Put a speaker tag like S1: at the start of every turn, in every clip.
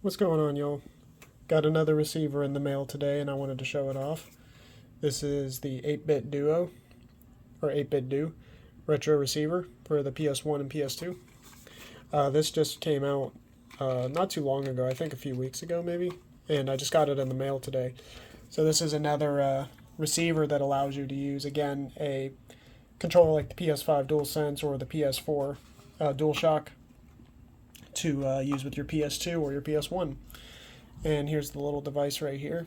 S1: What's going on, y'all? Got another receiver in the mail today and I wanted to show it off. This is the 8BitDo, or 8BitDo retro receiver for the PS1 and PS2. This just came out not too long ago, I think a few weeks ago maybe, and I just got it in the mail today. So this is another receiver that allows you to use, again, a controller like the PS5 DualSense or the PS4 DualShock to use with your PS2 or your PS1. And here's the little device right here.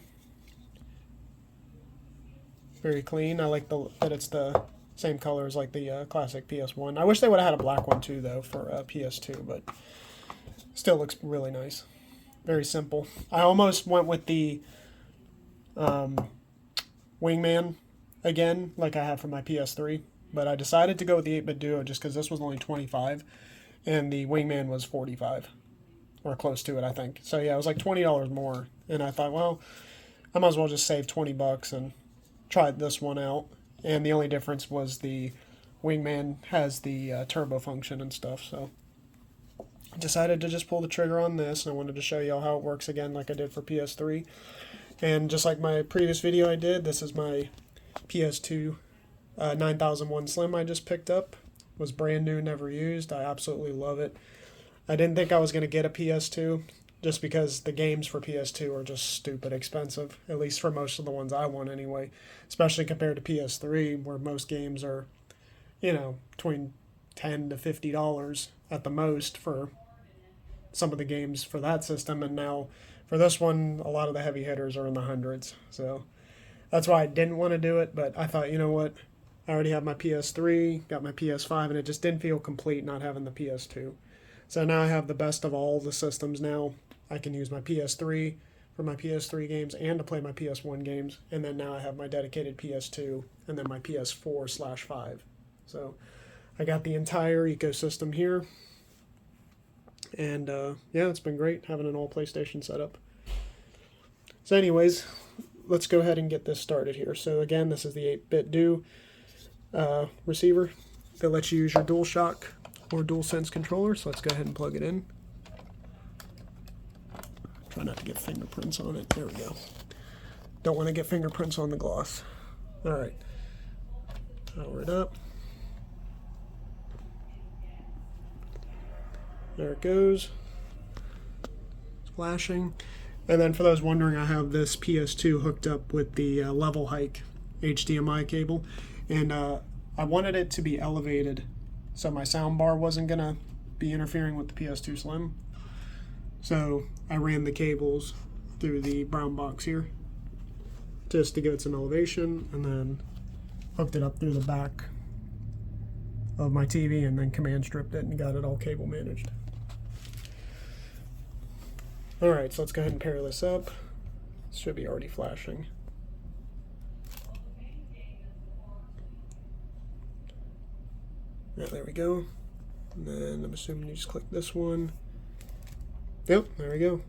S1: Very clean. I like that it's the same color as like the classic PS1. I wish they would have had a black one too though for PS2, but still looks really nice. Very simple. I almost went with the Wingman again, like I have for my PS3, but I decided to go with the 8BitDo just because this was only $25 and the Wingman was $45 or close to it, I think. So yeah, it was like $20 more, and I thought, well, I might as well just save $20 and try this one out. And the only difference was the Wingman has the turbo function and stuff, so I decided to just pull the trigger on this, and I wanted to show y'all how it works again like I did for PS3. And just like my previous video I did, this is my PS2 9001 Slim I just picked up. It was brand new, never used. I absolutely love it. I didn't think I was going to get a PS2 just because the games for PS2 are just stupid expensive, at least for most of the ones I want anyway, especially compared to PS3 where most games are, you know, between $10 to $50 at the most for some of the games for that system, and now for this one a lot of the heavy hitters are in the hundreds. So that's why I didn't want to do it, but I thought, you know what, I already have my PS3, got my PS5, and it just didn't feel complete not having the PS2. So now I have the best of all the systems now. I can use my PS3 for my PS3 games and to play my PS1 games, and then now I have my dedicated PS2 and then my PS4/5. So I got the entire ecosystem here, and yeah, it's been great having an all PlayStation setup. So anyways, let's go ahead and get this started here. So again, this is the 8BitDo receiver that lets you use your DualShock or DualSense controller. So let's go ahead and plug it in. Try not to get fingerprints on it. There we go. Don't want to get fingerprints on the gloss. Alright. Power it up. There it goes. It's flashing. And then for those wondering, I have this PS2 hooked up with the level hike HDMI cable. And I wanted it to be elevated so my sound bar wasn't going to be interfering with the PS2 Slim. So I ran the cables through the brown box here just to give it some elevation, and then hooked it up through the back of my TV and then command stripped it and got it all cable managed. Alright, so let's go ahead and pair this up. This should be already flashing. Yeah, there we go. And then I'm assuming you just click this one. Yep, there we go.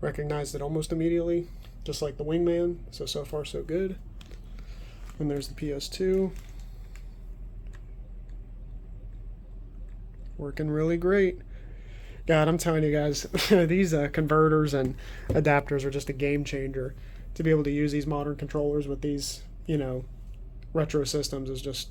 S1: Recognized it almost immediately, just like the Wingman. So far so good. And there's the PS2. Working really great. God, I'm telling you guys, these converters and adapters are just a game changer. To be able to use these modern controllers with these, you know, retro systems is just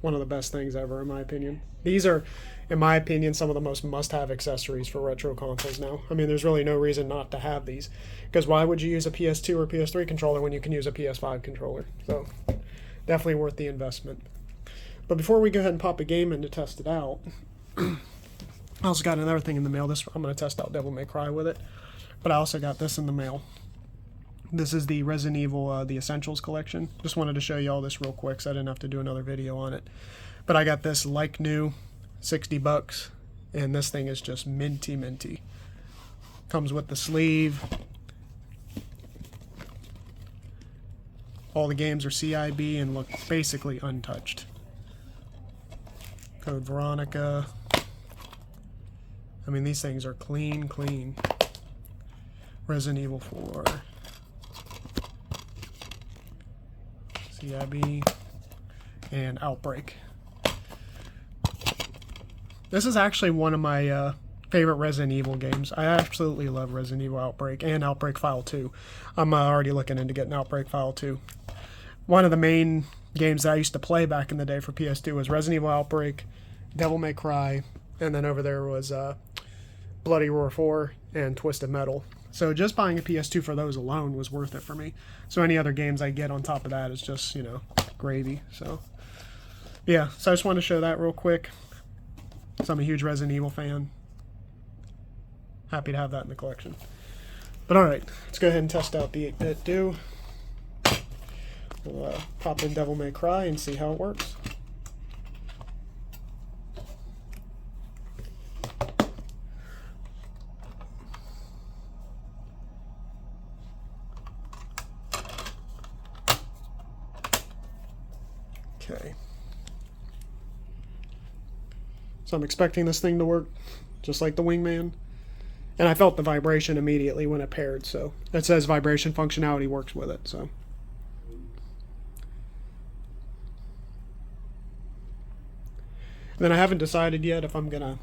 S1: one of the best things ever, in my opinion. These are, in my opinion, some of the most must-have accessories for retro consoles now. I mean, there's really no reason not to have these, because why would you use a PS2 or PS3 controller when you can use a PS5 controller? So definitely worth the investment. But before we go ahead and pop a game in to test it out, I also got another thing in the mail. I'm going to test out Devil May Cry with it, but I also got this in the mail. This is the Resident Evil The Essentials collection. Just wanted to show you all this real quick so I didn't have to do another video on it. But I got this like new, $60, and this thing is just minty. Comes with the sleeve. All the games are CIB and look basically untouched. Code Veronica. I mean, these things are clean. Resident Evil 4. CIB. And Outbreak. This is actually one of my favorite Resident Evil games. I absolutely love Resident Evil Outbreak and Outbreak File 2. I'm already looking into getting Outbreak File 2. One of the main games that I used to play back in the day for PS2 was Resident Evil Outbreak, Devil May Cry, and then over there was Bloody Roar 4 and Twisted Metal. So just buying a PS2 for those alone was worth it for me. So any other games I get on top of that is just, you know, gravy. So yeah, so I just wanted to show that real quick. So I'm a huge Resident Evil fan. Happy to have that in the collection. But alright, let's go ahead and test out the 8BitDo. We'll pop in Devil May Cry and see how it works. Okay. So I'm expecting this thing to work just like the Wingman. And I felt the vibration immediately when it paired, so it says vibration functionality works with it, so. And then I haven't decided yet if I'm gonna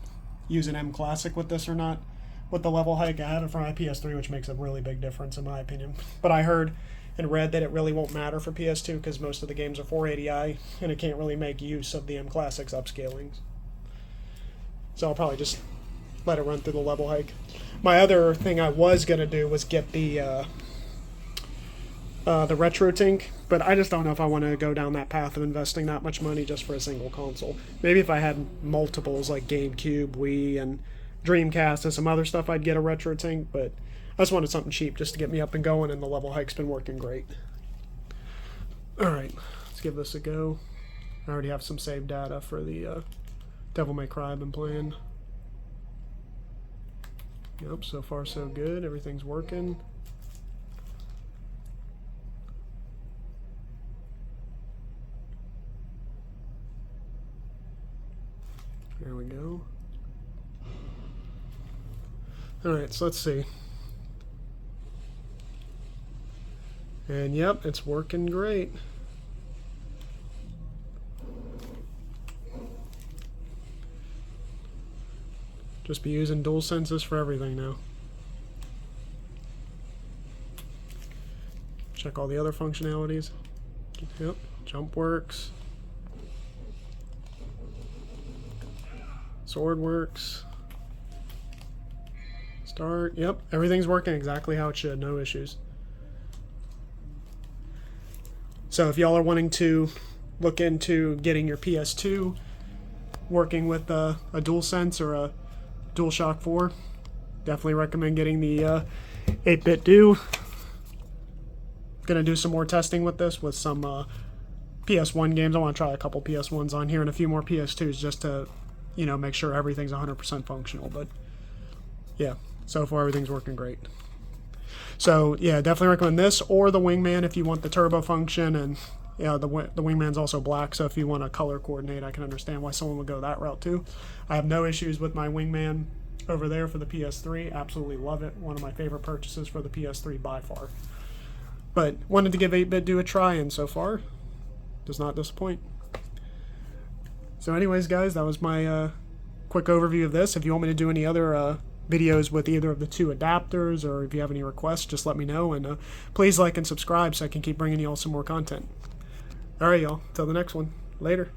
S1: use an M Classic with this or not. With the level hike, I have it for my PS3, which makes a really big difference in my opinion. But I heard and read that it really won't matter for PS2 because most of the games are 480i and it can't really make use of the M Classic's upscalings. So I'll probably just let it run through the level hike. My other thing I was gonna do was get the retro tink, but I just don't know if I want to go down that path of investing that much money just for a single console. Maybe if I had multiples like GameCube, Wii, and Dreamcast and some other stuff, I'd get a retro tink, but I just wanted something cheap just to get me up and going, and the level hike's been working great. Alright, let's give this a go. I already have some saved data for the Devil May Cry I've been playing. Yep, so far so good. Everything's working. There we go. Alright, so let's see. And yep, it's working great. Just be using dual senses for everything now. Check all the other functionalities. Yep, jump works. Sword works. Start, yep, everything's working exactly how it should, no issues. So if y'all are wanting to look into getting your PS2 working with a DualSense or a DualShock 4, definitely recommend getting the 8BitDo. Gonna do some more testing with this with some PS1 games. I want to try a couple PS1s on here and a few more PS2s just to, you know, make sure everything's 100% functional. But yeah, so far everything's working great. So yeah, definitely recommend this or the Wingman if you want the turbo function, and yeah, the Wingman's also black, so if you want to color coordinate, I can understand why someone would go that route too. I have no issues with my Wingman over there for the PS3. Absolutely love it. One of my favorite purchases for the PS3 by far. But wanted to give 8BitDo a try, and so far does not disappoint. So anyways, guys, that was my quick overview of this. If you want me to do any other videos with either of the two adapters, or if you have any requests, just let me know, and please like and subscribe so I can keep bringing you all some more content. Alright, y'all, till the next one. Later.